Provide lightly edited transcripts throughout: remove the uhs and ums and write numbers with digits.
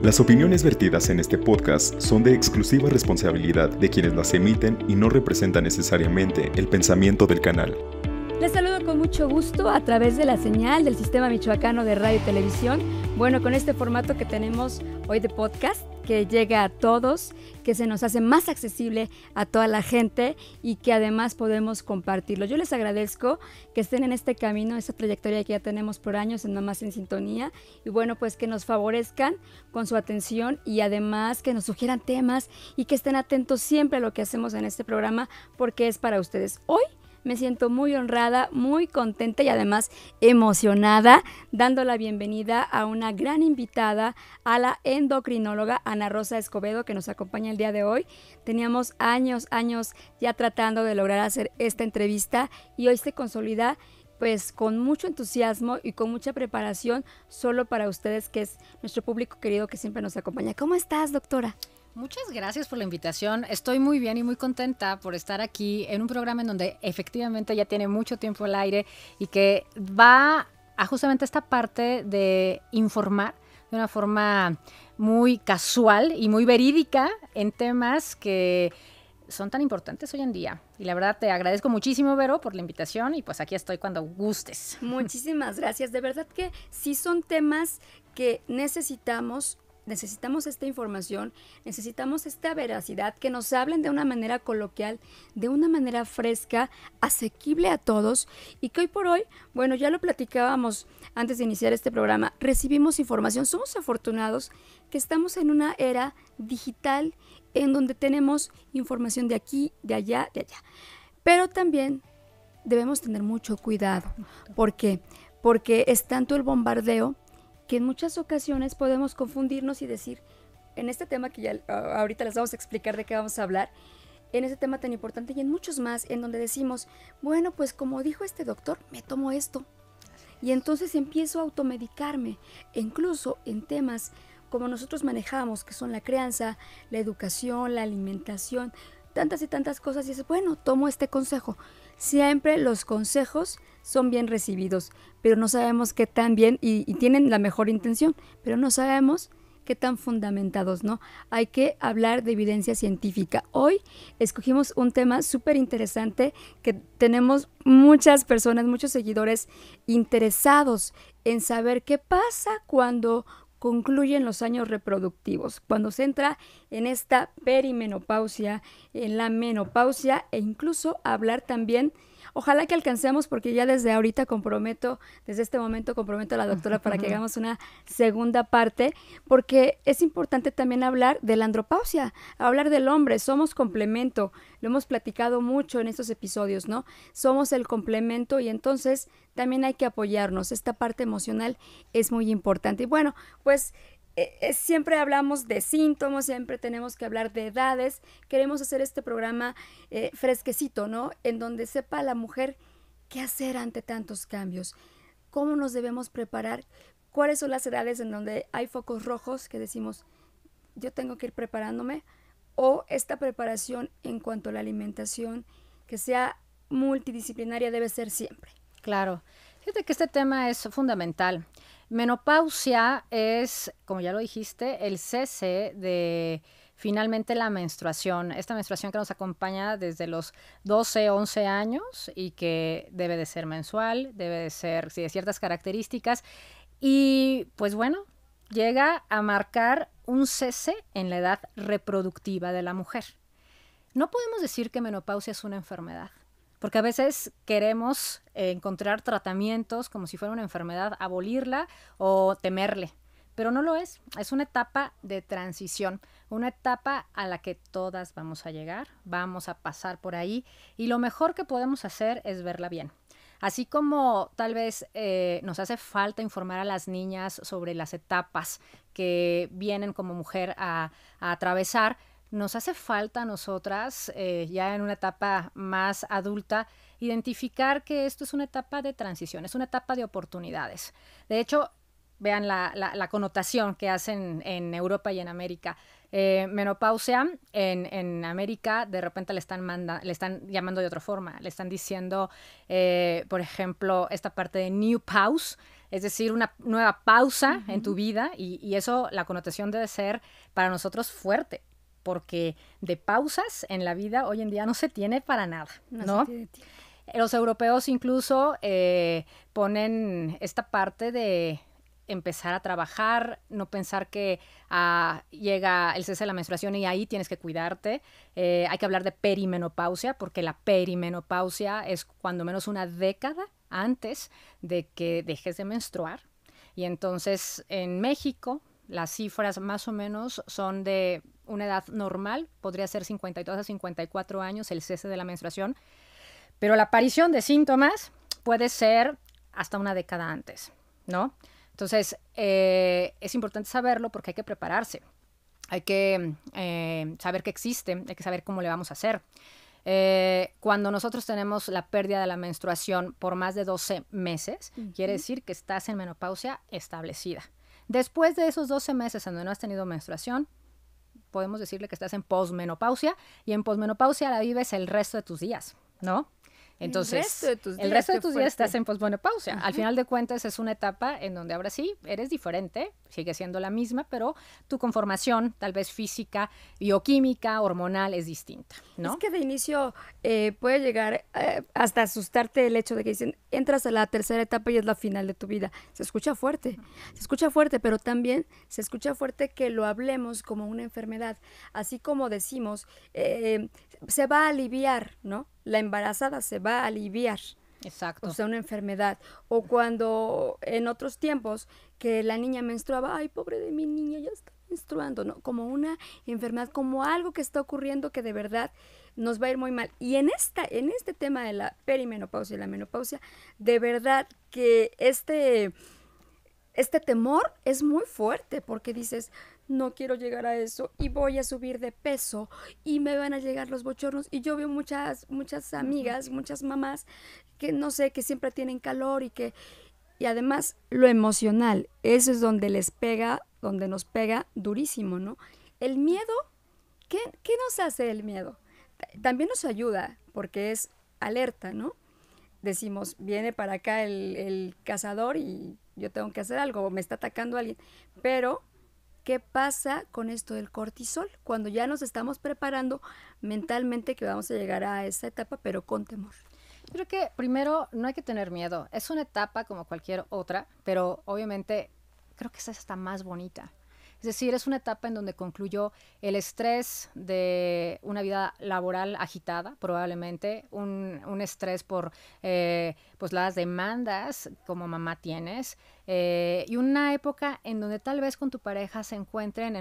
Las opiniones vertidas en este podcast son de exclusiva responsabilidad de quienes las emiten y no representan necesariamente el pensamiento del canal. Les saludo con mucho gusto a través de la señal del Sistema Michoacano de Radio y Televisión. Bueno, con este formato que tenemos hoy de podcast, que llega a todos, que se nos hace más accesible a toda la gente y que además podemos compartirlo. Yo les agradezco que estén en este camino, esta trayectoria que ya tenemos por años en Mamás en Sintonía, y bueno, pues que nos favorezcan con su atención y además que nos sugieran temas y que estén atentos siempre a lo que hacemos en este programa porque es para ustedes. Hoy me siento muy honrada, muy contenta y además emocionada, dando la bienvenida a una gran invitada, a la endocrinóloga Ana Rosa Escobedo, que nos acompaña el día de hoy. Teníamos años ya tratando de lograr hacer esta entrevista y hoy se consolida pues con mucho entusiasmo y con mucha preparación solo para ustedes, que es nuestro público querido que siempre nos acompaña. ¿Cómo estás, doctora? Muchas gracias por la invitación. Estoy muy bien y muy contenta por estar aquí en un programa en donde efectivamente ya tiene mucho tiempo al aire y que va a justamente esta parte de informar de una forma muy casual y muy verídica en temas que son tan importantes hoy en día. Y la verdad te agradezco muchísimo, Vero, por la invitación y pues aquí estoy cuando gustes. Muchísimas gracias. De verdad que sí son temas que necesitamos esta información, necesitamos esta veracidad, que nos hablen de una manera coloquial, de una manera fresca, asequible a todos y que hoy por hoy, bueno, ya lo platicábamos antes de iniciar este programa, recibimos información, somos afortunados que estamos en una era digital en donde tenemos información de aquí, de allá, pero también debemos tener mucho cuidado. ¿Por qué? Porque es tanto el bombardeo que en muchas ocasiones podemos confundirnos y decir, en este tema que ya ahorita les vamos a explicar de qué vamos a hablar, en ese tema tan importante y en muchos más, en donde decimos, bueno, pues como dijo este doctor, me tomo esto. Y entonces empiezo a automedicarme, e incluso en temas como nosotros manejamos, que son la crianza, la educación, la alimentación, tantas y tantas cosas, y dices, bueno, tomo este consejo. Siempre los consejos son bien recibidos, pero no sabemos qué tan bien, y tienen la mejor intención, pero no sabemos qué tan fundamentados, ¿no? Hay que hablar de evidencia científica. Hoy escogimos un tema súper interesante que tenemos muchas personas, muchos seguidores interesados en saber qué pasa cuando concluyen los años reproductivos, cuando se entra en esta perimenopausia, en la menopausia e incluso hablar también, ojalá que alcancemos, porque ya desde ahorita desde este momento comprometo a la doctora para que hagamos una segunda parte, porque es importante también hablar de la andropausia, hablar del hombre, somos complemento, lo hemos platicado mucho en estos episodios, ¿no? Somos el complemento y entonces también hay que apoyarnos, esta parte emocional es muy importante. Y bueno, pues siempre hablamos de síntomas, siempre tenemos que hablar de edades, queremos hacer este programa fresquecito, ¿no? En donde sepa la mujer qué hacer ante tantos cambios, cómo nos debemos preparar, cuáles son las edades en donde hay focos rojos que decimos, yo tengo que ir preparándome, o esta preparación en cuanto a la alimentación, que sea multidisciplinaria, debe ser siempre. Claro. Fíjate que este tema es fundamental. Menopausia es, como ya lo dijiste, el cese de finalmente la menstruación. Esta menstruación que nos acompaña desde los 12, 11 años y que debe de ser mensual, debe de ser de ciertas características. Y pues bueno, llega a marcar un cese en la edad reproductiva de la mujer. No podemos decir que menopausia es una enfermedad, porque a veces queremos encontrar tratamientos como si fuera una enfermedad, abolirla o temerle, pero no lo es. Es una etapa de transición, una etapa a la que todas vamos a llegar, vamos a pasar por ahí y lo mejor que podemos hacer es verla bien. Así como tal vez nos hace falta informar a las niñas sobre las etapas que vienen como mujer a atravesar, nos hace falta a nosotras, ya en una etapa más adulta, identificar que esto es una etapa de transición, es una etapa de oportunidades. De hecho, vean la connotación que hacen en Europa y en América. menopausia en América de repente le están llamando de otra forma, le están diciendo, por ejemplo, esta parte de new pause, es decir, una nueva pausa en tu vida y eso, la connotación debe ser para nosotros fuerte, porque de pausas en la vida hoy en día no se tiene para nada, ¿no? Los europeos incluso ponen esta parte de empezar a trabajar, no pensar que llega el cese de la menstruación y ahí tienes que cuidarte. Hay que hablar de perimenopausia, porque la perimenopausia es cuando menos una década antes de que dejes de menstruar. Y entonces en México las cifras más o menos son de una edad normal, podría ser 52 a 54 años el cese de la menstruación, pero la aparición de síntomas puede ser hasta una década antes, ¿no? Entonces, es importante saberlo porque hay que prepararse. Hay que saber que existe, hay que saber cómo le vamos a hacer. Cuando nosotros tenemos la pérdida de la menstruación por más de 12 meses, quiere decir que estás en menopausia establecida. Después de esos 12 meses en donde no has tenido menstruación, podemos decirle que estás en posmenopausia, y en posmenopausia la vives el resto de tus días, ¿no? Entonces, el resto de tus días estás en posmenopausia. Al final de cuentas es una etapa en donde ahora sí eres diferente, sigue siendo la misma, pero tu conformación, tal vez física, bioquímica, hormonal, es distinta, ¿no? Es que de inicio puede llegar hasta asustarte el hecho de que dicen, entras a la tercera etapa y es la final de tu vida. Se escucha fuerte, pero también se escucha fuerte que lo hablemos como una enfermedad. Así como decimos, se va a aliviar, ¿no? La embarazada se va a aliviar. Exacto. O sea, una enfermedad. O cuando en otros tiempos que la niña menstruaba, ay, pobre de mi niña, ya está menstruando, ¿no? Como una enfermedad, como algo que está ocurriendo que de verdad nos va a ir muy mal. Y en este tema de la perimenopausia y la menopausia, de verdad que este temor es muy fuerte, porque dices, no quiero llegar a eso y voy a subir de peso y me van a llegar los bochornos. Y yo veo muchas amigas, muchas mamás que no sé, que siempre tienen calor y además lo emocional, eso es donde donde nos pega durísimo, ¿no? El miedo, ¿qué nos hace el miedo? También nos ayuda porque es alerta, ¿no? Decimos, viene para acá el cazador y yo tengo que hacer algo, me está atacando alguien, pero ¿qué pasa con esto del cortisol? Cuando ya nos estamos preparando mentalmente que vamos a llegar a esa etapa, pero con temor. Creo que primero no hay que tener miedo. Es una etapa como cualquier otra, pero obviamente creo que esa está más bonita. Es decir, es una etapa en donde concluyó el estrés de una vida laboral agitada, probablemente, un estrés por pues las demandas como mamá tienes, y una época en donde tal vez con tu pareja se encuentren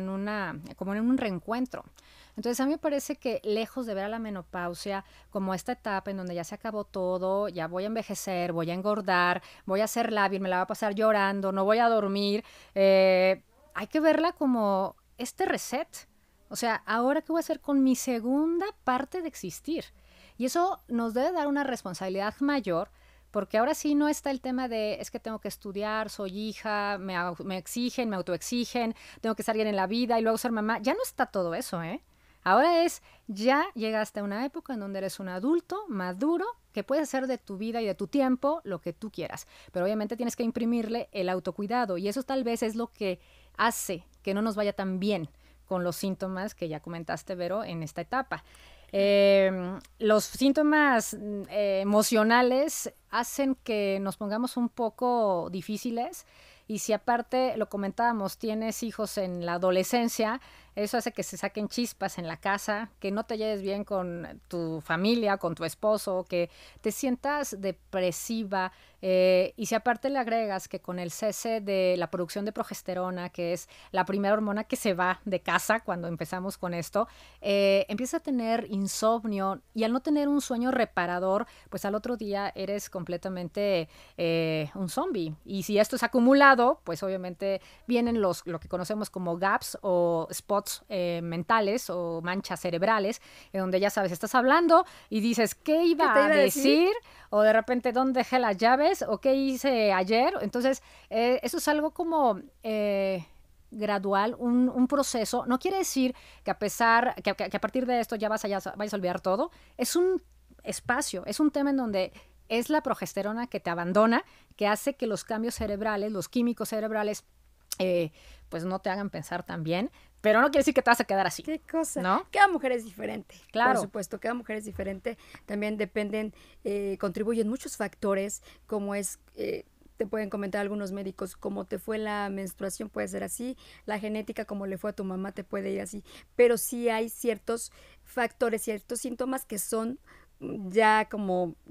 como en un reencuentro. Entonces a mí me parece que lejos de ver a la menopausia como esta etapa en donde ya se acabó todo, ya voy a envejecer, voy a engordar, voy a ser lábil, me la voy a pasar llorando, no voy a dormir, hay que verla como este reset. O sea, ¿ahora qué voy a hacer con mi segunda parte de existir? Y eso nos debe dar una responsabilidad mayor, porque ahora sí no está el tema de, es que tengo que estudiar, soy hija, me exigen, me autoexigen, tengo que estar bien en la vida y luego ser mamá. Ya no está todo eso, ¿eh? Ahora ya llegaste a una época en donde eres un adulto maduro que puedes hacer de tu vida y de tu tiempo lo que tú quieras. Pero obviamente tienes que imprimirle el autocuidado y eso tal vez es lo que hace que no nos vaya tan bien con los síntomas que ya comentaste, Vero, en esta etapa. Los síntomas emocionales hacen que nos pongamos un poco difíciles y si aparte, lo comentábamos, tienes hijos en la adolescencia, eso hace que se saquen chispas en la casa, que no te lleves bien con tu familia, con tu esposo, que te sientas depresiva. Y si aparte le agregas que con el cese de la producción de progesterona, que es la primera hormona que se va de casa cuando empezamos con esto, empiezas a tener insomnio y al no tener un sueño reparador, pues al otro día eres completamente un zombie. Y si esto es acumulado, pues obviamente vienen lo que conocemos como gaps o spots mentales o manchas cerebrales, en donde ya sabes, estás hablando y dices, ¿qué iba a decir? O de repente, ¿dónde dejé las llaves? ¿O qué hice ayer? Entonces, eso es algo como gradual, un proceso. No quiere decir que que a partir de esto ya vayas a olvidar todo. Es un espacio, es un tema en donde es la progesterona que te abandona, que hace que los cambios cerebrales, los químicos cerebrales, pues no te hagan pensar tan bien, pero no quiere decir que te vas a quedar así. ¿Qué cosa? ¿No? Cada mujer es diferente. Claro. Por supuesto, cada mujer es diferente. También contribuyen muchos factores, como es, te pueden comentar algunos médicos, cómo te fue la menstruación puede ser así, la genética, como le fue a tu mamá, te puede ir así. Pero sí hay ciertos factores, ciertos síntomas que son ya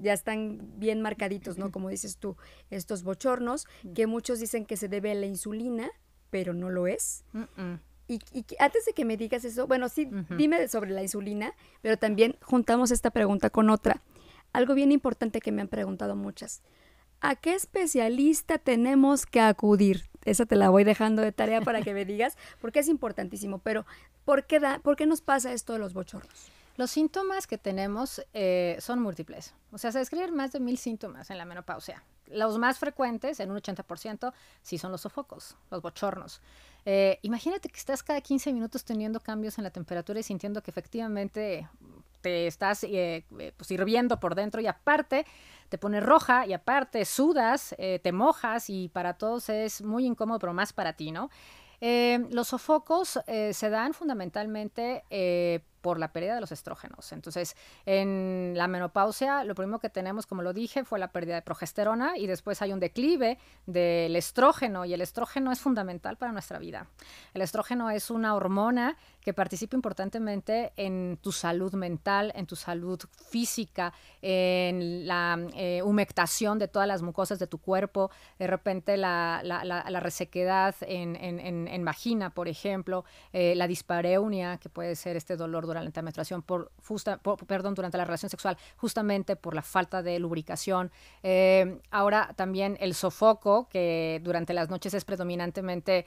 están bien marcaditos, ¿no? Como dices tú, estos bochornos, que muchos dicen que se debe a la insulina, pero no lo es. Y antes de que me digas eso, bueno, sí, dime sobre la insulina, pero también juntamos esta pregunta con otra. Algo bien importante que me han preguntado muchas. ¿A qué especialista tenemos que acudir? Esa te la voy dejando de tarea para que me digas, porque es importantísimo. Pero, ¿por qué nos pasa esto de los bochornos? Los síntomas que tenemos son múltiples. O sea, se describen más de 1000 síntomas en la menopausia. Los más frecuentes, en un 80%, sí son los sofocos, los bochornos. Imagínate que estás cada 15 minutos teniendo cambios en la temperatura y sintiendo que efectivamente te estás pues hirviendo por dentro, y aparte te pones roja, y aparte sudas, te mojas, y para todos es muy incómodo, pero más para ti, ¿no? Los sofocos se dan fundamentalmente por la pérdida de los estrógenos. Entonces, en la menopausia, lo primero que tenemos, como lo dije, fue la pérdida de progesterona, y después hay un declive del estrógeno, y el estrógeno es fundamental para nuestra vida. El estrógeno es una hormona que participa importantemente en tu salud mental, en tu salud física, en la humectación de todas las mucosas de tu cuerpo, de repente la resequedad en vagina, por ejemplo, la dispareunia, que puede ser este dolor durante la menstruación, durante la relación sexual, justamente por la falta de lubricación. Ahora también el sofoco, que durante las noches es predominantemente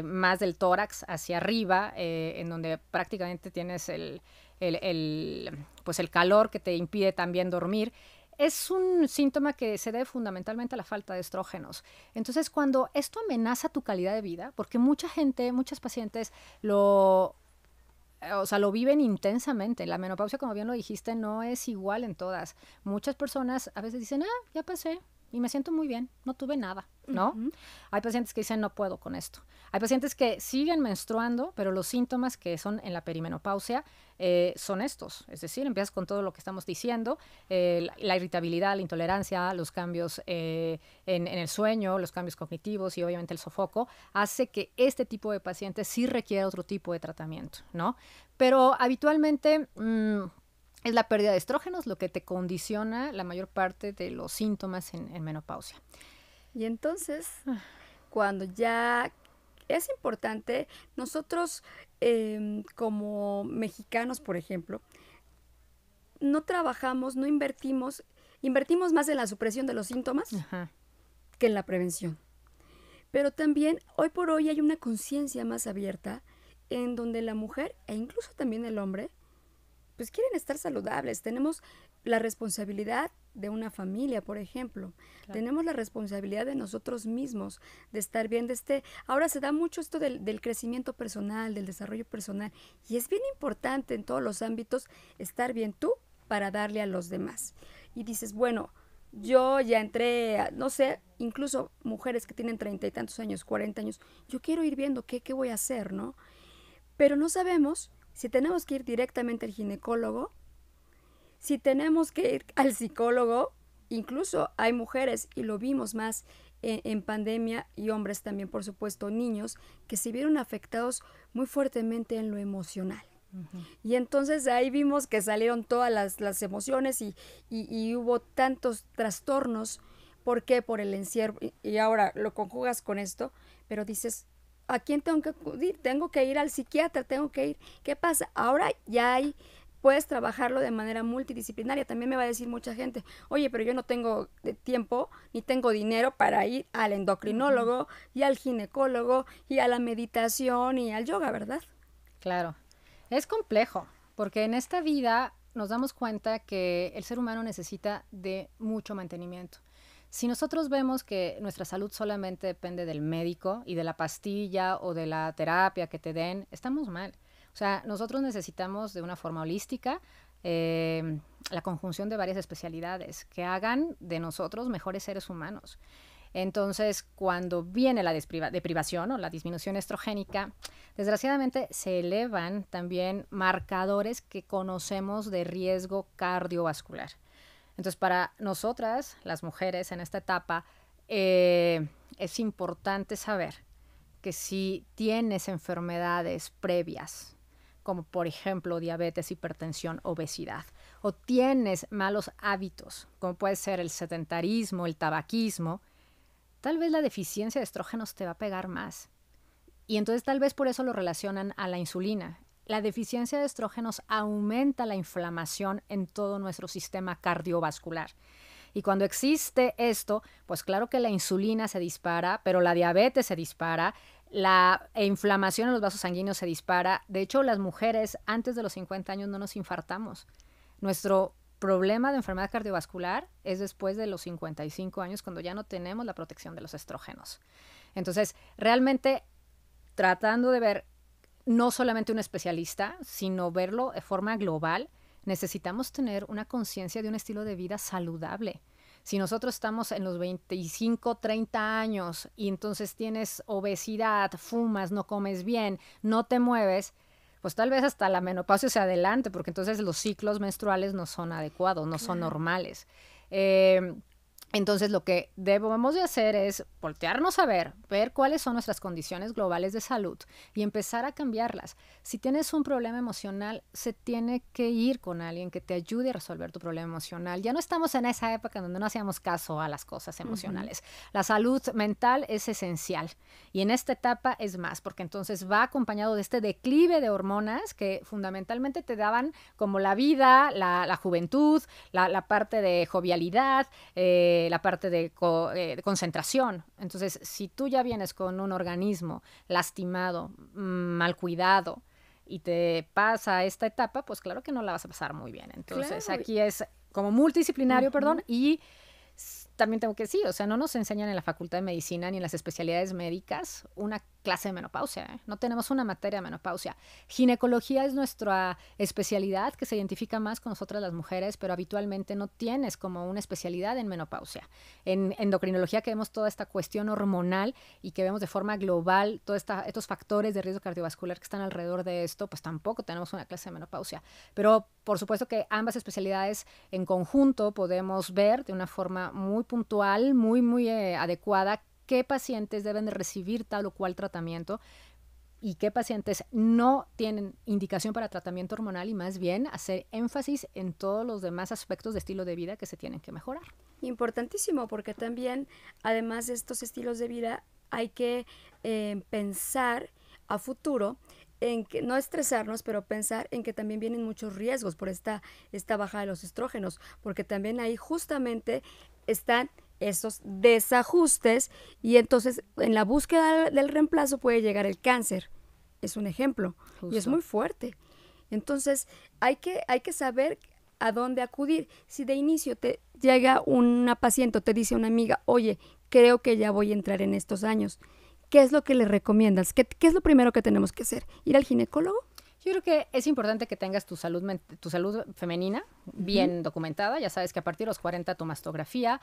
más del tórax hacia arriba, en donde prácticamente tienes el calor que te impide también dormir. Es un síntoma que se debe fundamentalmente a la falta de estrógenos. Entonces, cuando esto amenaza tu calidad de vida, porque muchas pacientes lo viven intensamente. La menopausia, como bien lo dijiste, no es igual en todas. Muchas personas a veces dicen, ya pasé y me siento muy bien, no tuve nada, ¿no? Hay pacientes que dicen, no puedo con esto. Hay pacientes que siguen menstruando, pero los síntomas que son en la perimenopausia son estos. Es decir, empiezas con todo lo que estamos diciendo, la irritabilidad, la intolerancia, los cambios en el sueño, los cambios cognitivos y obviamente el sofoco, hace que este tipo de pacientes sí requiera otro tipo de tratamiento, ¿no? Pero habitualmente es la pérdida de estrógenos lo que te condiciona la mayor parte de los síntomas en menopausia. Y entonces, cuando ya es importante, nosotros como mexicanos, por ejemplo, no trabajamos, no invertimos más en la supresión de los síntomas que en la prevención. Pero también, hoy por hoy, hay una conciencia más abierta en donde la mujer, e incluso también el hombre, pues quieren estar saludables. Tenemos la responsabilidad de una familia, por ejemplo. Claro. Tenemos la responsabilidad de nosotros mismos, de estar bien, ahora se da mucho esto del crecimiento personal, del desarrollo personal, y es bien importante en todos los ámbitos estar bien tú para darle a los demás. Y dices, bueno, yo ya entré, no sé, incluso mujeres que tienen 30 y tantos años, 40 años, yo quiero ir viendo qué voy a hacer, ¿no? Pero no sabemos si tenemos que ir directamente al ginecólogo, si tenemos que ir al psicólogo. Incluso hay mujeres, y lo vimos más en pandemia, y hombres también, por supuesto, niños, que se vieron afectados muy fuertemente en lo emocional. Y entonces ahí vimos que salieron todas las emociones y hubo tantos trastornos. ¿Por qué? Por el encierro. Y ahora lo conjugas con esto, pero dices, ¿a quién tengo que acudir? Tengo que ir al psiquiatra, tengo que ir. ¿Qué pasa? Ahora ya puedes trabajarlo de manera multidisciplinaria. También me va a decir mucha gente, oye, pero yo no tengo tiempo ni tengo dinero para ir al endocrinólogo y al ginecólogo y a la meditación y al yoga, ¿verdad? Claro. Es complejo, porque en esta vida nos damos cuenta que el ser humano necesita de mucho mantenimiento. Si nosotros vemos que nuestra salud solamente depende del médico y de la pastilla o de la terapia que te den, estamos mal. O sea, nosotros necesitamos de una forma holística la conjunción de varias especialidades que hagan de nosotros mejores seres humanos. Entonces, cuando viene la deprivación o la disminución estrogénica, desgraciadamente se elevan también marcadores que conocemos de riesgo cardiovascular. Entonces, para nosotras, las mujeres en esta etapa, es importante saber que si tienes enfermedades previas, como por ejemplo diabetes, hipertensión, obesidad, o tienes malos hábitos, como puede ser el sedentarismo, el tabaquismo, tal vez la deficiencia de estrógenos te va a pegar más. Y entonces tal vez por eso lo relacionan a la insulina. La deficiencia de estrógenos aumenta la inflamación en todo nuestro sistema cardiovascular. Y cuando existe esto, pues claro que la insulina se dispara, pero la diabetes se dispara, la inflamación en los vasos sanguíneos se dispara. De hecho, las mujeres antes de los 50 años no nos infartamos. Nuestro problema de enfermedad cardiovascular es después de los 55 años, cuando ya no tenemos la protección de los estrógenos. Entonces, realmente tratando de ver no solamente un especialista, sino verlo de forma global, necesitamos tener una conciencia de un estilo de vida saludable. Si nosotros estamos en los 25, 30 años y entonces tienes obesidad, fumas, no comes bien, no te mueves, pues tal vez hasta la menopausia se adelante, porque entonces los ciclos menstruales no son adecuados, no son normales. Entonces lo que debemos de hacer es voltearnos a ver cuáles son nuestras condiciones globales de salud y empezar a cambiarlas. Si tienes un problema emocional, se tiene que ir con alguien que te ayude a resolver tu problema emocional. Ya no estamos en esa época donde no hacíamos caso a las cosas emocionales. La salud mental es esencial y en esta etapa es más, porque entonces va acompañado de este declive de hormonas que fundamentalmente te daban como la vida, la juventud, la parte de jovialidad, la parte de concentración. Entonces, si tú ya vienes con un organismo lastimado, mal cuidado, y te pasa esta etapa, pues claro que no la vas a pasar muy bien. Entonces, aquí es como multidisciplinario, y también tengo que decir, o sea, no nos enseñan en la Facultad de Medicina ni en las especialidades médicas una clase de menopausia, ¿eh? No tenemos una materia de menopausia. Ginecología es nuestra especialidad que se identifica más con nosotras las mujeres, pero habitualmente no tienes como una especialidad en menopausia. En endocrinología, que vemos toda esta cuestión hormonal y que vemos de forma global todos estos factores de riesgo cardiovascular que están alrededor de esto, pues tampoco tenemos una clase de menopausia. Pero por supuesto que ambas especialidades en conjunto podemos ver de una forma muy puntual, muy adecuada, qué pacientes deben de recibir tal o cual tratamiento y qué pacientes no tienen indicación para tratamiento hormonal, y más bien hacer énfasis en todos los demás aspectos de estilo de vida que se tienen que mejorar. Importantísimo, porque también, además de estos estilos de vida, hay que pensar a futuro en que no estresarnos, pero pensar en que también vienen muchos riesgos por esta baja de los estrógenos, porque también ahí justamente están esos desajustes y entonces en la búsqueda del reemplazo puede llegar el cáncer. Es un ejemplo. Justo. Y es muy fuerte. Entonces hay que saber a dónde acudir. Si de inicio te llega una paciente o te dice una amiga, oye, creo que ya voy a entrar en estos años, ¿qué es lo que le recomiendas? ¿Qué es lo primero que tenemos que hacer? ¿Ir al ginecólogo? Yo creo que es importante que tengas tu salud femenina bien documentada. Ya sabes que a partir de los 40 tu mastografía,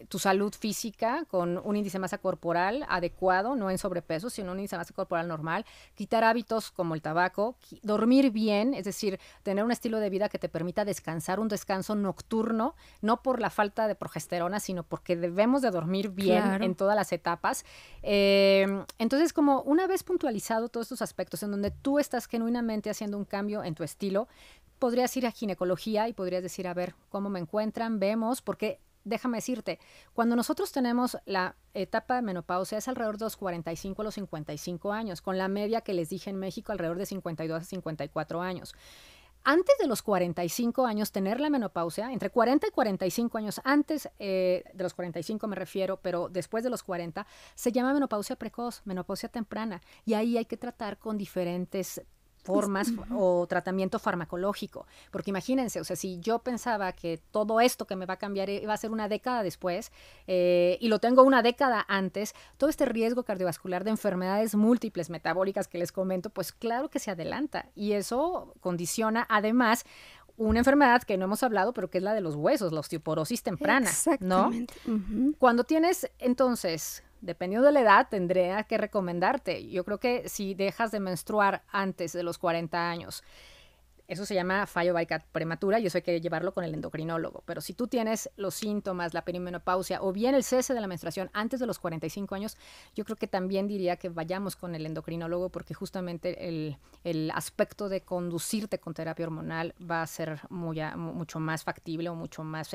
tu salud física con un índice de masa corporal adecuado, no en sobrepeso, sino un índice de masa corporal normal, quitar hábitos como el tabaco, dormir bien, es decir, tener un estilo de vida que te permita descansar, un descanso nocturno, no por la falta de progesterona, sino porque debemos de dormir bien en todas las etapas. Entonces, como una vez puntualizado todos estos aspectos en donde tú estás genuinamente haciendo un cambio en tu estilo, podrías ir a ginecología y podrías decir, a ver, ¿cómo me encuentran? Vemos, porque déjame decirte, cuando nosotros tenemos la etapa de menopausia es alrededor de los 45 a los 55 años, con la media que les dije en México alrededor de 52 a 54 años. Antes de los 45 años, tener la menopausia, entre 40 y 45 años, antes de los 45 me refiero, pero después de los 40, se llama menopausia precoz, menopausia temprana, y ahí hay que tratar con diferentes formas o tratamiento farmacológico. Porque imagínense, o sea, si yo pensaba que todo esto que me va a cambiar iba a ser una década después y lo tengo una década antes, todo este riesgo cardiovascular de enfermedades múltiples metabólicas que les comento, pues claro que se adelanta. Y eso condiciona además una enfermedad que no hemos hablado, pero que es la de los huesos, la osteoporosis temprana, Exactamente. ¿no? Cuando tienes, entonces, dependiendo de la edad, tendría que recomendarte. Yo creo que si dejas de menstruar antes de los 40 años, eso se llama fallo Bycott prematura y eso hay que llevarlo con el endocrinólogo. Pero si tú tienes los síntomas, la perimenopausia o bien el cese de la menstruación antes de los 45 años, yo creo que también diría que vayamos con el endocrinólogo porque justamente el aspecto de conducirte con terapia hormonal va a ser mucho más factible o mucho más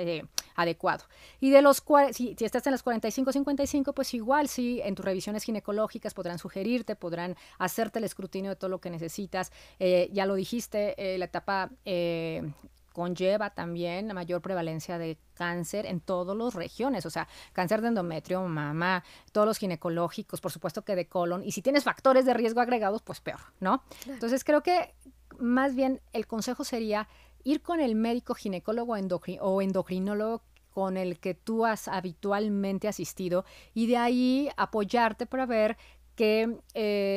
adecuado. Y de los si estás en los 45, 55, pues igual sí, en tus revisiones ginecológicas podrán sugerirte, podrán hacerte el escrutinio de todo lo que necesitas. Ya lo dijiste, la etapa conlleva también la mayor prevalencia de cáncer en todas las regiones, o sea, cáncer de endometrio, mama, todos los ginecológicos, por supuesto que de colon, y si tienes factores de riesgo agregados, pues peor, ¿no? Claro. Entonces creo que más bien el consejo sería ir con el médico ginecólogo o endocrinólogo con el que tú has habitualmente asistido y de ahí apoyarte para ver que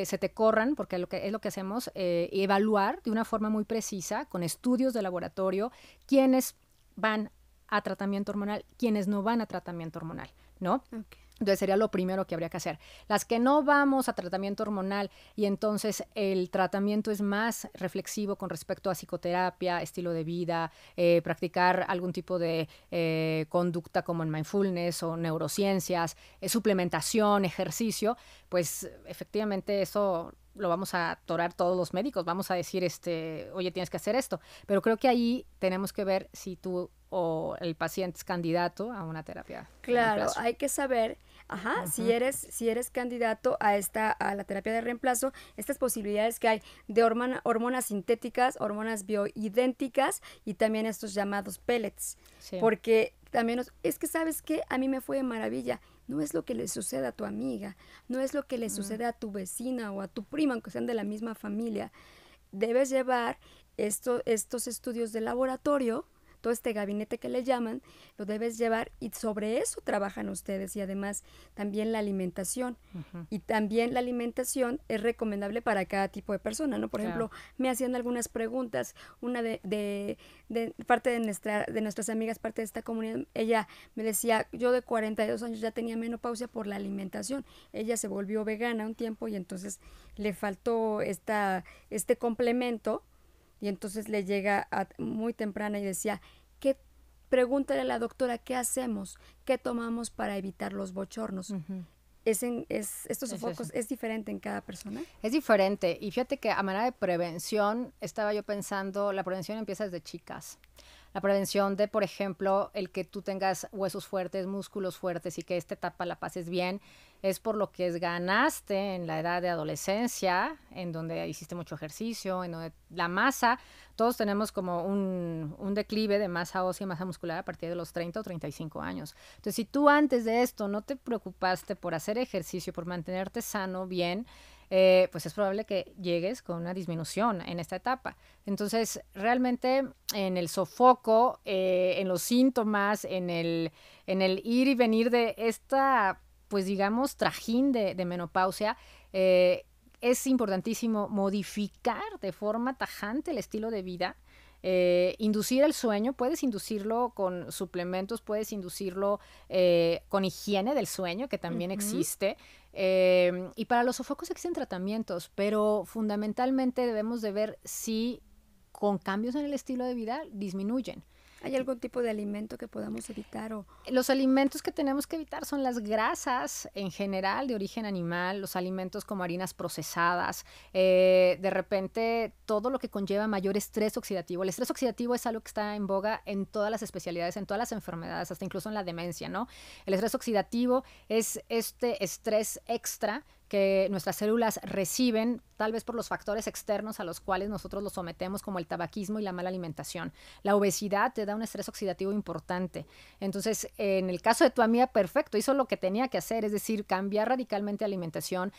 se te corran, porque es lo que hacemos, evaluar de una forma muy precisa, con estudios de laboratorio, quiénes van a tratamiento hormonal, quiénes no van a tratamiento hormonal, ¿no? Okay. Entonces sería lo primero que habría que hacer. Las que no vamos a tratamiento hormonal y entonces el tratamiento es más reflexivo con respecto a psicoterapia, estilo de vida, practicar algún tipo de conducta como en mindfulness o neurociencias, suplementación, ejercicio, pues efectivamente eso lo vamos a atorar todos los médicos, vamos a decir, oye, tienes que hacer esto. Pero creo que ahí tenemos que ver si tú o el paciente es candidato a una terapia. Claro, hay que saber, si eres candidato a la terapia de reemplazo, estas posibilidades que hay de hormonas sintéticas, hormonas bioidénticas y también estos llamados pellets. Sí. Porque también es que, ¿sabes qué? A mí me fue de maravilla. No es lo que le sucede a tu amiga, no es lo que le sucede a tu vecina o a tu prima, aunque sean de la misma familia. Debes llevar estos estudios de laboratorio, todo este gabinete que le llaman, lo debes llevar y sobre eso trabajan ustedes y además también la alimentación. Uh-huh. Y también la alimentación es recomendable para cada tipo de persona, ¿no? Por ejemplo, me hacían algunas preguntas, una de parte de nuestras amigas, parte de esta comunidad, ella me decía, yo de 42 años ya tenía menopausia por la alimentación. Ella se volvió vegana un tiempo y entonces le faltó este complemento. Y entonces le llega muy temprana y decía, pregúntale a la doctora, ¿qué hacemos? ¿Qué tomamos para evitar los bochornos? Uh-huh. Estos sofocos es diferente en cada persona. Es diferente. Y fíjate que a manera de prevención, estaba yo pensando, la prevención empieza desde chicas. La prevención de, por ejemplo, el que tú tengas huesos fuertes, músculos fuertes y que esta etapa la pases bien, es por lo que ganaste en la edad de adolescencia, en donde hiciste mucho ejercicio, en donde la masa, todos tenemos como un declive de masa ósea y masa muscular a partir de los 30 o 35 años. Entonces, si tú antes de esto no te preocupaste por hacer ejercicio, por mantenerte sano, bien, pues es probable que llegues con una disminución en esta etapa. Entonces, realmente en el sofoco, en los síntomas, en el ir y venir de esta, pues digamos, trajín de menopausia, es importantísimo modificar de forma tajante el estilo de vida. Inducir el sueño, puedes inducirlo con suplementos, puedes inducirlo con higiene del sueño, que también existe. Y para los sofocos existen tratamientos, pero fundamentalmente debemos de ver si con cambios en el estilo de vida disminuyen. ¿Hay algún tipo de alimento que podamos evitar? Los alimentos que tenemos que evitar son las grasas en general de origen animal, los alimentos como harinas procesadas, de repente todo lo que conlleva mayor estrés oxidativo. El estrés oxidativo es algo que está en boga en todas las especialidades, en todas las enfermedades, hasta incluso en la demencia, ¿no? El estrés oxidativo es este estrés extra que nuestras células reciben, tal vez por los factores externos a los cuales nosotros los sometemos, como el tabaquismo y la mala alimentación. La obesidad te da un estrés oxidativo importante. Entonces, en el caso de tu amiga, perfecto, hizo lo que tenía que hacer, es decir, cambiar radicalmente la alimentación.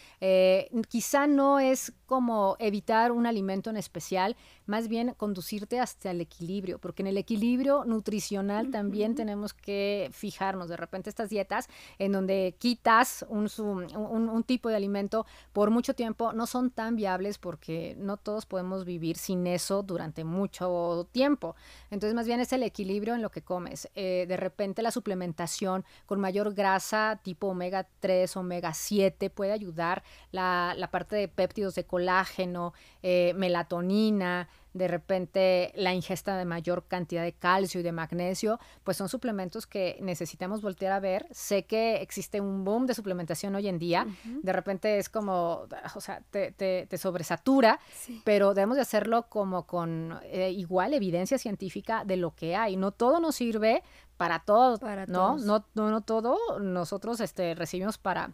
Quizá no es como evitar un alimento en especial, más bien conducirte hasta el equilibrio, porque en el equilibrio nutricional también tenemos que fijarnos. De repente estas dietas en donde quitas un tipo de alimento por mucho tiempo no son tan viables, porque no todos podemos vivir sin eso durante mucho tiempo. Entonces, más bien es el equilibrio en lo que comes. De repente la suplementación con mayor grasa tipo omega 3, omega 7 puede ayudar. La parte de péptidos de colágeno, melatonina, de repente la ingesta de mayor cantidad de calcio y de magnesio, pues son suplementos que necesitamos voltear a ver. Sé que existe un boom de suplementación hoy en día, de repente es como, o sea, te sobresatura, pero debemos de hacerlo como con igual evidencia científica de lo que hay. No todo nos sirve para todo, ¿no? No todo nosotros recibimos para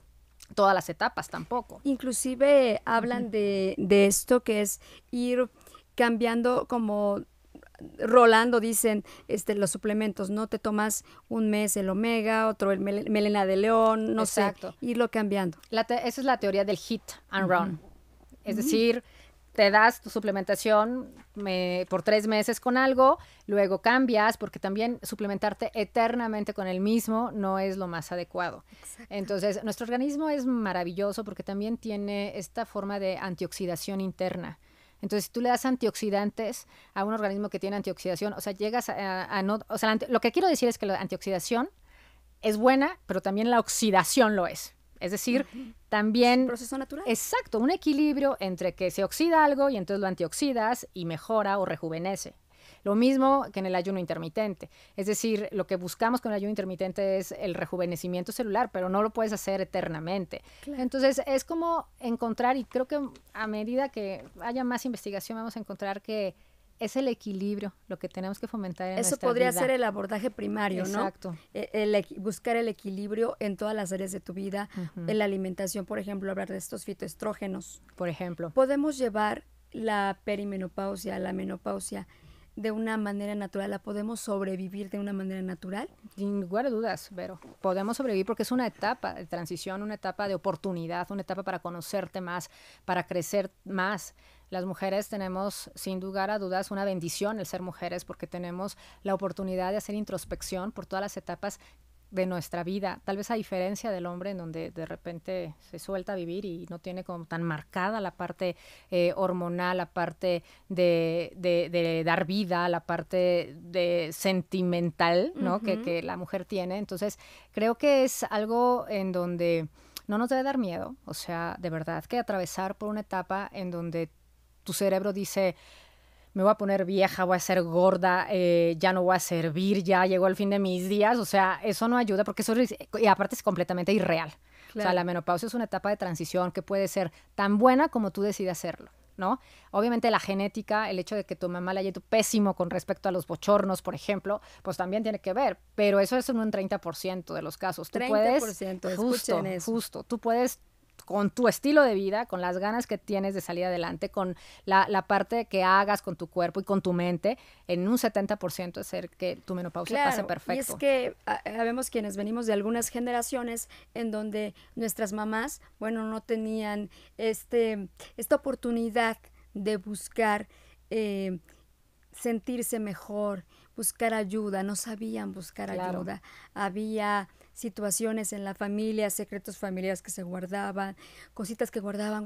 todas las etapas tampoco. Inclusive hablan de esto que es ir cambiando, como rolando, dicen los suplementos, ¿no? Te tomas un mes el omega, otro el melena de león, no Exacto. sé, irlo cambiando. Esa es la teoría del hit and run. Es decir, te das tu suplementación por 3 meses con algo, luego cambias, porque también suplementarte eternamente con el mismo no es lo más adecuado. Exacto. Entonces, nuestro organismo es maravilloso porque también tiene esta forma de antioxidación interna. Entonces, si tú le das antioxidantes a un organismo que tiene antioxidación, o sea, llegas a no... O sea, lo que quiero decir es que la antioxidación es buena, pero también la oxidación lo es. Es decir, también... ¿Es un proceso natural? Exacto, un equilibrio entre que se oxida algo y entonces lo antioxidas y mejora o rejuvenece. Lo mismo que en el ayuno intermitente. Es decir, lo que buscamos con el ayuno intermitente es el rejuvenecimiento celular, pero no lo puedes hacer eternamente. Claro. Entonces, es como encontrar, y creo que a medida que haya más investigación vamos a encontrar que es el equilibrio lo que tenemos que fomentar en nuestra vida. Eso podría ser el abordaje primario, Exacto. ¿no? Buscar el equilibrio en todas las áreas de tu vida, en la alimentación, por ejemplo, hablar de estos fitoestrógenos. Por ejemplo. Podemos llevar la perimenopausia, la menopausia, de una manera natural, ¿la podemos sobrevivir de una manera natural? Sin lugar a dudas, Vero. Podemos sobrevivir porque es una etapa de transición, una etapa de oportunidad, una etapa para conocerte más, para crecer más. Las mujeres tenemos, sin lugar a dudas, una bendición el ser mujeres, porque tenemos la oportunidad de hacer introspección por todas las etapas de nuestra vida, tal vez a diferencia del hombre, en donde de repente se suelta a vivir y no tiene como tan marcada la parte hormonal, la parte de dar vida, la parte de sentimental, ¿no? Que la mujer tiene. Entonces, creo que es algo en donde no nos debe dar miedo, o sea, de verdad, que atravesar por una etapa en donde tu cerebro dice: me voy a poner vieja, voy a ser gorda, ya no voy a servir, ya llegó el fin de mis días. O sea, eso no ayuda, porque eso y aparte es completamente irreal. Claro. O sea, la menopausia es una etapa de transición que puede ser tan buena como tú decidas hacerlo, ¿no? Obviamente la genética, el hecho de que tu mamá le haya ido pésimo con respecto a los bochornos, por ejemplo, pues también tiene que ver, pero eso es en un 30% de los casos. Tú 30%, puedes, justo, tú puedes, con tu estilo de vida, con las ganas que tienes de salir adelante, con la parte que hagas con tu cuerpo y con tu mente, en un 70% hacer que tu menopausia pase perfecto. Y es que sabemos quienes venimos de algunas generaciones en donde nuestras mamás, bueno, no tenían esta oportunidad de buscar sentirse mejor, buscar ayuda, no sabían buscar ayuda. Había situaciones en la familia, secretos familiares que se guardaban, cositas que guardaban,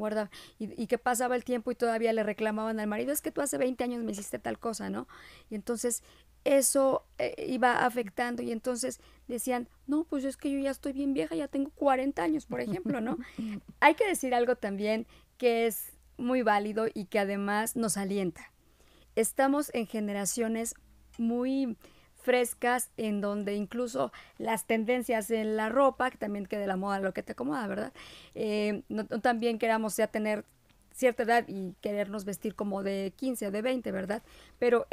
y que pasaba el tiempo y todavía le reclamaban al marido: es que tú hace 20 años me hiciste tal cosa, ¿no? Y entonces eso iba afectando, y entonces decían: no, pues es que yo ya estoy bien vieja, ya tengo 40 años, por ejemplo, ¿no? Hay que decir algo también que es muy válido y que además nos alienta. Estamos en generaciones muy frescas, en donde incluso las tendencias en la ropa, que también quede la moda lo que te acomoda, ¿verdad? No también queramos ya tener cierta edad y querernos vestir como de 15 o de 20, ¿verdad? Pero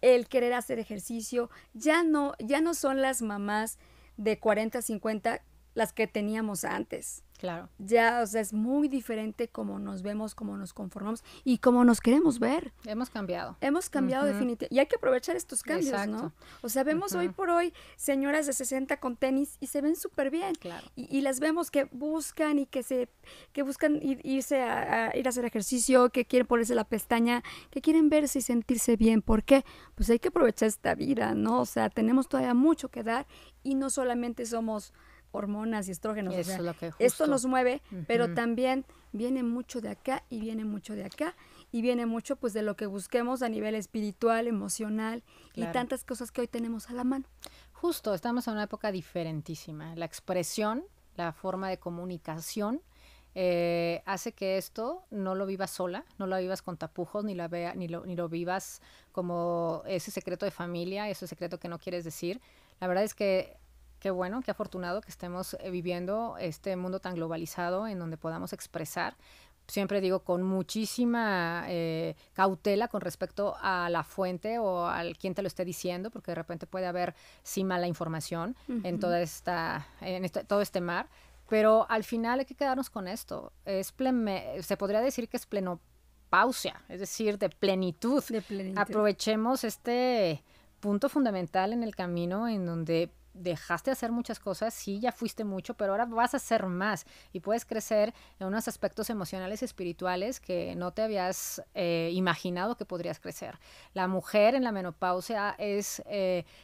el querer hacer ejercicio, ya no son las mamás de 40, 50 las que teníamos antes. Claro. Ya, o sea, es muy diferente cómo nos vemos, cómo nos conformamos y cómo nos queremos ver. Hemos cambiado. Hemos cambiado definitivamente. Y hay que aprovechar estos cambios, Exacto. ¿no? O sea, vemos hoy por hoy señoras de 60 con tenis y se ven súper bien. Claro. Y las vemos que buscan y que buscan irse a ir a hacer ejercicio, que quieren ponerse la pestaña, que quieren verse y sentirse bien. ¿Por qué? Pues hay que aprovechar esta vida, ¿no? O sea, tenemos todavía mucho que dar y no solamente somos hormonas y estrógenos. Eso O sea, es lo que esto justo. nos mueve, pero también viene mucho de acá y viene mucho de acá y viene mucho pues de lo que busquemos a nivel espiritual, emocional y tantas cosas que hoy tenemos a la mano. Justo, estamos en una época diferentísima. La expresión, la forma de comunicación hace que esto no lo vivas sola, no lo vivas con tapujos, ni lo vivas como ese secreto de familia, ese secreto que no quieres decir. La verdad es que qué bueno, qué afortunado que estemos viviendo este mundo tan globalizado en donde podamos expresar. Siempre digo con muchísima cautela con respecto a la fuente o al quien te lo esté diciendo, porque de repente puede haber sí mala información en todo este mar. Pero al final hay que quedarnos con esto. Se podría decir que es plenopausia, es decir, de plenitud. Aprovechemos este punto fundamental en el camino en donde dejaste de hacer muchas cosas, sí, ya fuiste mucho, pero ahora vas a hacer más y puedes crecer en unos aspectos emocionales y espirituales que no te habías imaginado que podrías crecer. La mujer en la menopausia es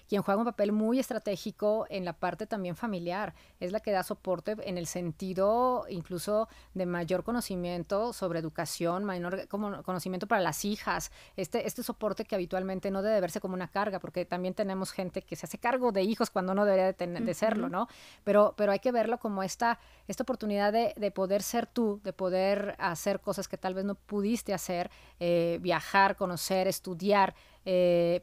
quien juega un papel muy estratégico en la parte también familiar, es la que da soporte en el sentido incluso de mayor conocimiento sobre educación, mayor conocimiento para las hijas, este soporte que habitualmente no debe verse como una carga, porque también tenemos gente que se hace cargo de hijos cuando no debería de serlo, ¿no? Pero hay que verlo como esta oportunidad de poder ser tú, de poder hacer cosas que tal vez no pudiste hacer, viajar, conocer, estudiar,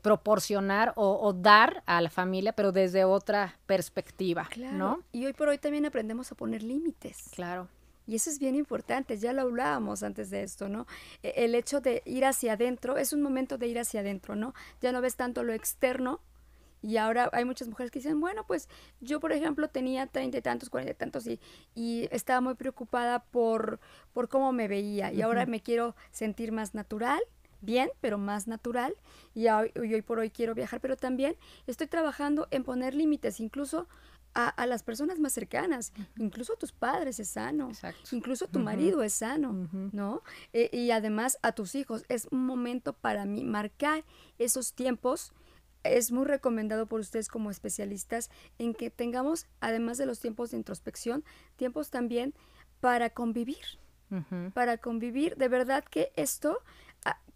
proporcionar o dar a la familia, pero desde otra perspectiva, claro, ¿no? Y hoy por hoy también aprendemos a poner límites. Claro. Y eso es bien importante, ya lo hablábamos antes de esto, ¿no? El hecho de ir hacia adentro, es un momento de ir hacia adentro, ¿no? Ya no ves tanto lo externo. Y ahora hay muchas mujeres que dicen, bueno, pues yo, por ejemplo, tenía 30 y tantos, 40 y tantos y estaba muy preocupada por cómo me veía. Y ahora me quiero sentir más natural, bien, pero más natural. Y hoy por hoy quiero viajar, pero también estoy trabajando en poner límites, incluso a las personas más cercanas. Incluso a tus padres es sano. Exacto. Incluso a tu marido es sano, ¿no? Y además a tus hijos. Es un momento para mí marcar esos tiempos. Es muy recomendado por ustedes como especialistas en que tengamos, además de los tiempos de introspección, tiempos también para convivir. Para convivir. De verdad que esto,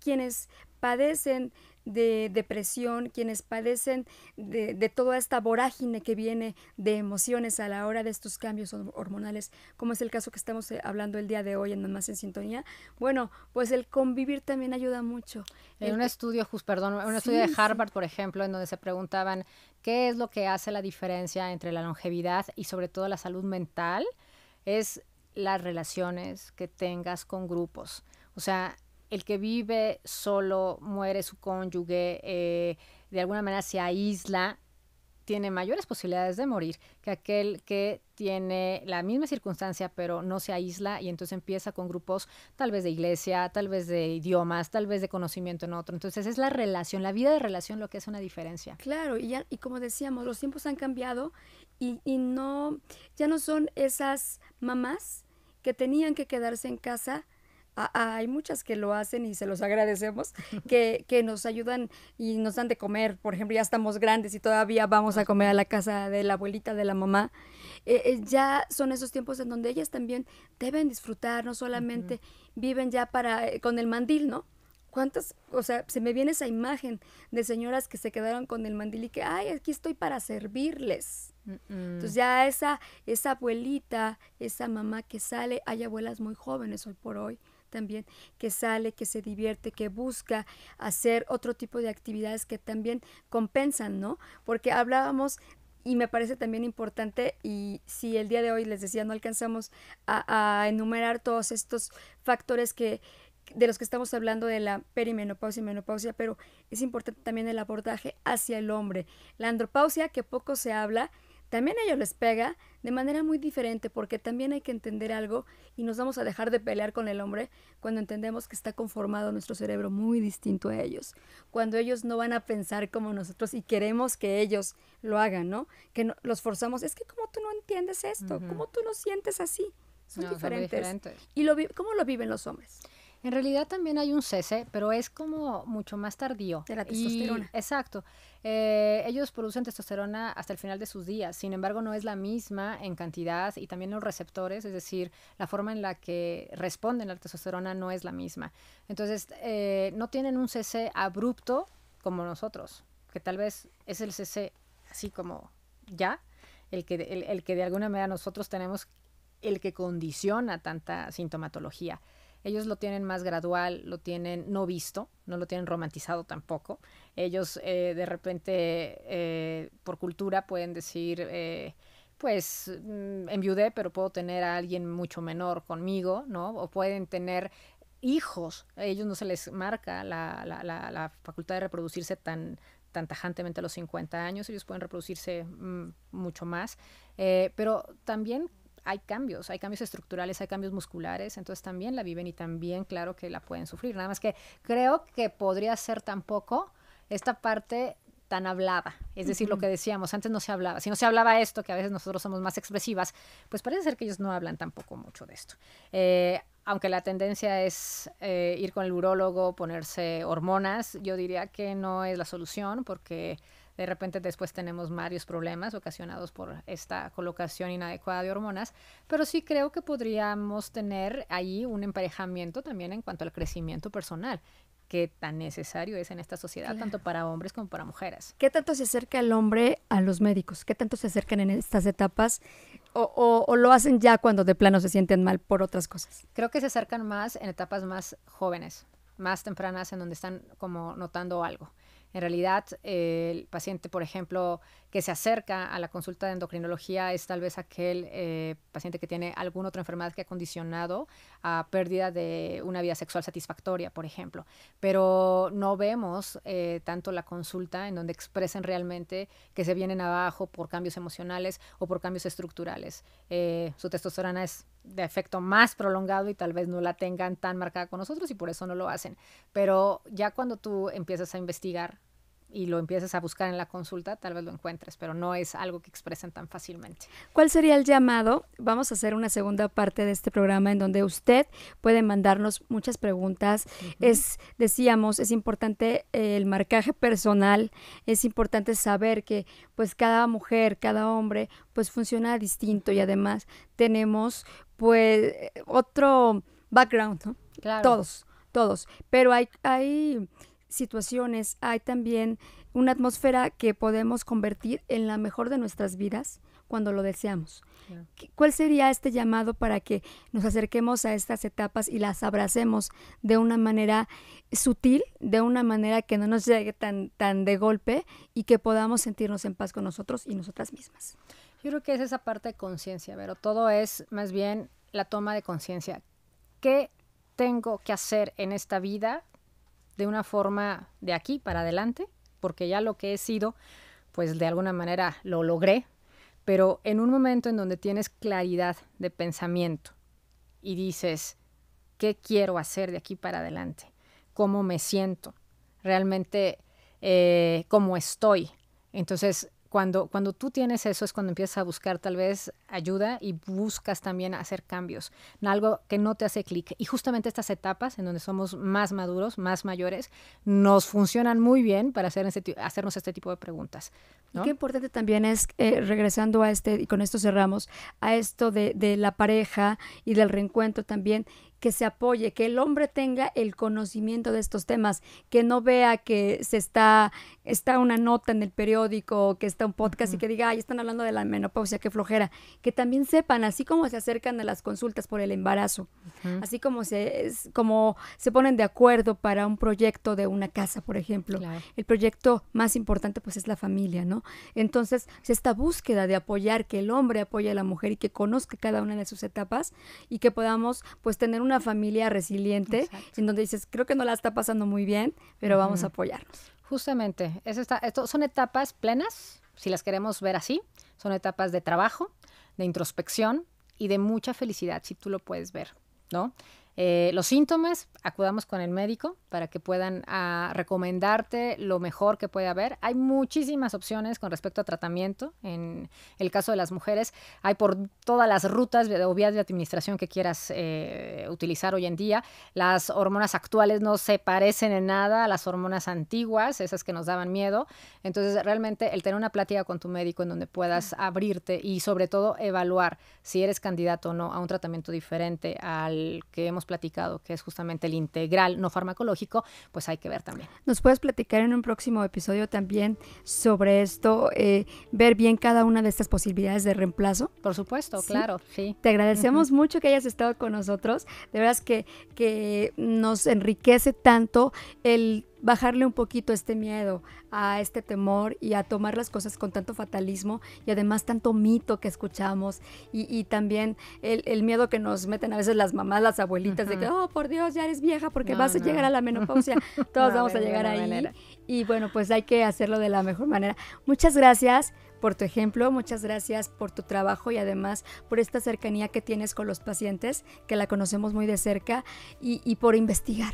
quienes padecen de depresión, quienes padecen de toda esta vorágine que viene de emociones a la hora de estos cambios hormonales, como es el caso que estamos hablando el día de hoy en Más en Sintonía, bueno, pues el convivir también ayuda mucho. En un estudio, estudio de Harvard, por ejemplo, en donde se preguntaban qué es lo que hace la diferencia entre la longevidad y sobre todo la salud mental, es las relaciones que tengas con grupos. O sea, el que vive solo, muere su cónyuge, de alguna manera se aísla, tiene mayores posibilidades de morir que aquel que tiene la misma circunstancia pero no se aísla y entonces empieza con grupos tal vez de iglesia, tal vez de idiomas, tal vez de conocimiento en otro. Entonces es la relación, la vida de relación lo que hace una diferencia. Claro, y como decíamos, los tiempos han cambiado y ya no son esas mamás que tenían que quedarse en casa. Hay muchas que lo hacen y se los agradecemos, que nos ayudan y nos dan de comer. Por ejemplo, ya estamos grandes y todavía vamos a comer a la casa de la abuelita, de la mamá. Ya son esos tiempos en donde ellas también deben disfrutar, no solamente viven ya con el mandil, ¿no? ¿Cuántas? O sea, se me viene esa imagen de señoras que se quedaron con el mandil y que, ay, aquí estoy para servirles. Entonces ya esa abuelita, esa mamá que sale, hay abuelas muy jóvenes hoy por hoy también, que sale, que se divierte, que busca hacer otro tipo de actividades que también compensan, ¿no? Porque hablábamos, y me parece también importante, y si el día de hoy, les decía, no alcanzamos a enumerar todos estos factores de los que estamos hablando de la perimenopausia y menopausia, pero es importante también el abordaje hacia el hombre. La andropausia, que poco se habla, también a ellos les pega de manera muy diferente, porque también hay que entender algo y nos vamos a dejar de pelear con el hombre cuando entendemos que está conformado nuestro cerebro muy distinto a ellos, cuando ellos no van a pensar como nosotros y queremos que ellos lo hagan, ¿no? Que los forzamos, es que como tú no entiendes esto, como tú no sientes así, son diferentes. ¿Y cómo lo viven los hombres? En realidad también hay un cese, pero es como mucho más tardío. De la testosterona. Exacto. Ellos producen testosterona hasta el final de sus días, sin embargo no es la misma en cantidad y también los receptores, es decir, la forma en la que responden a la testosterona no es la misma. Entonces, no tienen un cese abrupto como nosotros, que tal vez es el cese así como ya, el que de alguna manera nosotros tenemos, el que condiciona tanta sintomatología. Ellos lo tienen más gradual, lo tienen no visto, no lo tienen romantizado tampoco. Ellos de repente por cultura pueden decir, pues enviudé, pero puedo tener a alguien mucho menor conmigo, ¿no? O pueden tener hijos, a ellos no se les marca la facultad de reproducirse tan tajantemente a los 50 años, ellos pueden reproducirse mucho más, pero también hay cambios estructurales, hay cambios musculares, entonces también la viven y también, claro, que la pueden sufrir. Nada más que creo que podría ser tampoco esta parte tan hablada, es decir, lo que decíamos, antes no se hablaba. Si no se hablaba esto, que a veces nosotros somos más expresivas, pues parece ser que ellos no hablan tampoco mucho de esto. Aunque la tendencia es ir con el urólogo, ponerse hormonas, yo diría que no es la solución, porque de repente después tenemos varios problemas ocasionados por esta colocación inadecuada de hormonas, pero sí creo que podríamos tener ahí un emparejamiento también en cuanto al crecimiento personal, que tan necesario es en esta sociedad, tanto para hombres como para mujeres. ¿Qué tanto se acerca el hombre a los médicos? ¿Qué tanto se acercan en estas etapas? ¿O lo hacen ya cuando de plano se sienten mal por otras cosas? Creo que se acercan más en etapas más jóvenes, más tempranas, en donde están como notando algo. En realidad, el paciente, por ejemplo, que se acerca a la consulta de endocrinología es tal vez aquel paciente que tiene alguna otra enfermedad que ha condicionado a pérdida de una vida sexual satisfactoria, por ejemplo. Pero no vemos tanto la consulta en donde expresen realmente que se vienen abajo por cambios emocionales o por cambios estructurales. Su testosterona es de efecto más prolongado y tal vez no la tengan tan marcada con nosotros y por eso no lo hacen. Pero ya cuando tú empiezas a investigar y lo empiezas a buscar en la consulta, tal vez lo encuentres, pero no es algo que expresen tan fácilmente. ¿Cuál sería el llamado? Vamos a hacer una segunda parte de este programa en donde usted puede mandarnos muchas preguntas. Decíamos, es importante el marcaje personal, es importante saber que pues cada mujer, cada hombre, pues funciona distinto y además tenemos pues otro background, ¿no? Claro. Todos, pero hay situaciones, hay también una atmósfera que podemos convertir en la mejor de nuestras vidas cuando lo deseamos. Yeah. ¿Cuál sería este llamado para que nos acerquemos a estas etapas y las abracemos de una manera sutil, de una manera que no nos llegue tan de golpe y que podamos sentirnos en paz con nosotros y nosotras mismas? Yo creo que es esa parte de conciencia, pero todo es más bien la toma de conciencia. ¿Qué tengo que hacer en esta vida de una forma de aquí para adelante? Porque ya lo que he sido, pues de alguna manera lo logré, pero en un momento en donde tienes claridad de pensamiento y dices, ¿qué quiero hacer de aquí para adelante? ¿Cómo me siento? Realmente, ¿cómo estoy? Entonces, cuando tú tienes eso es cuando empiezas a buscar tal vez ayuda y buscas también hacer cambios, algo que no te hace clic. Y justamente estas etapas en donde somos más maduros, más mayores, nos funcionan muy bien para hacernos este tipo de preguntas, ¿no? Y qué importante también es, regresando a y con esto cerramos, a esto de la pareja y del reencuentro también, que se apoye, que el hombre tenga el conocimiento de estos temas, que no vea que está una nota en el periódico, que está un podcast y que diga, ay, están hablando de la menopausia, qué flojera. Que también sepan, así como se acercan a las consultas por el embarazo, así como se ponen de acuerdo para un proyecto de una casa, por ejemplo. Claro. El proyecto más importante pues es la familia, ¿no? Entonces, esta búsqueda de apoyar, que el hombre apoye a la mujer y que conozca cada una de sus etapas y que podamos pues tener una familia resiliente. Exacto. En donde dices, creo que no la está pasando muy bien, pero vamos a apoyarnos. Justamente, esto son etapas plenas, si las queremos ver así, son etapas de trabajo, de introspección y de mucha felicidad, si tú lo puedes ver, ¿no? Los síntomas, acudamos con el médico para que puedan recomendarte lo mejor que puede haber. Hay muchísimas opciones con respecto a tratamiento. En el caso de las mujeres, hay por todas las rutas o vías de administración que quieras utilizar hoy en día. Las hormonas actuales no se parecen en nada a las hormonas antiguas, esas que nos daban miedo. Entonces, realmente, el tener una plática con tu médico en donde puedas abrirte y, sobre todo, evaluar si eres candidato o no a un tratamiento diferente al que hemos platicado, que es justamente el integral no farmacológico, pues hay que ver también. ¿Nos puedes platicar en un próximo episodio también sobre esto, ver bien cada una de estas posibilidades de reemplazo? Por supuesto, ¿Sí? claro, sí. Te agradecemos mucho que hayas estado con nosotros. De veras que nos enriquece tanto el bajarle un poquito este miedo, a este temor y a tomar las cosas con tanto fatalismo y además tanto mito que escuchamos y también el miedo que nos meten a veces las mamás, las abuelitas, de que, oh, por Dios, ya eres vieja porque vas a llegar a la menopausia. Todos vamos a llegar ahí. Manera. Y bueno, pues hay que hacerlo de la mejor manera. Muchas gracias por tu ejemplo, muchas gracias por tu trabajo y además por esta cercanía que tienes con los pacientes, que la conocemos muy de cerca, y por investigar,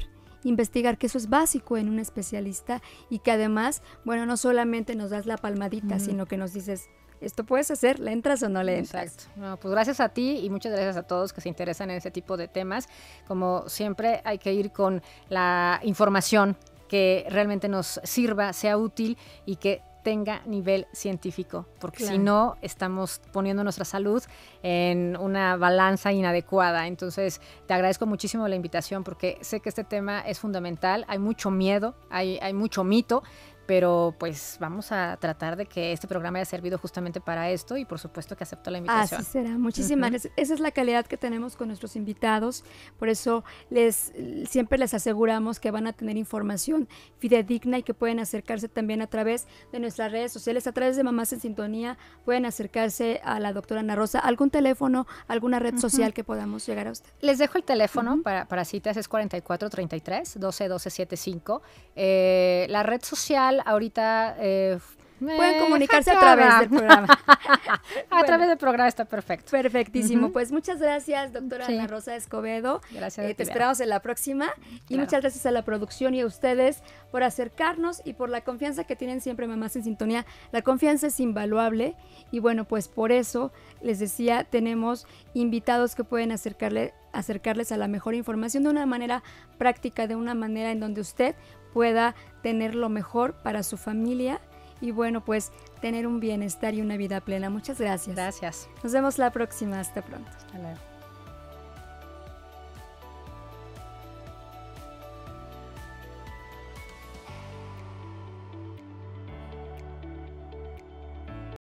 que eso es básico en un especialista y que además, bueno, no solamente nos das la palmadita, sino que nos dices, esto puedes hacer, ¿le entras o no le entras? Exacto. No, pues gracias a ti y muchas gracias a todos que se interesan en ese tipo de temas. Como siempre, hay que ir con la información que realmente nos sirva, sea útil y que tenga nivel científico, porque claro, si no, estamos poniendo nuestra salud en una balanza inadecuada. Entonces, te agradezco muchísimo la invitación, porque sé que este tema es fundamental, hay mucho miedo, hay mucho mito, pero pues vamos a tratar de que este programa haya servido justamente para esto y por supuesto que acepto la invitación. Así será, muchísimas gracias. Esa es la calidad que tenemos con nuestros invitados, por eso siempre les aseguramos que van a tener información fidedigna y que pueden acercarse también a través de nuestras redes sociales, a través de Mamás en Sintonía, pueden acercarse a la doctora Ana Rosa. ¿Algún teléfono, alguna red social que podamos llegar a usted? Les dejo el teléfono para citas, es 4433 121275. La red social ahorita pueden comunicarse a través del programa. A través del programa está perfecto. Perfectísimo. Pues muchas gracias, doctora Ana Rosa Escobedo. Gracias. Te esperamos en la próxima. Y muchas gracias a la producción y a ustedes por acercarnos y por la confianza que tienen siempre Mamás en Sintonía. La confianza es invaluable y bueno, pues por eso les decía, tenemos invitados que pueden acercarles a la mejor información de una manera práctica, de una manera en donde usted pueda tener lo mejor para su familia y bueno, pues tener un bienestar y una vida plena. Muchas gracias. Gracias. Nos vemos la próxima. Hasta pronto. Hasta luego.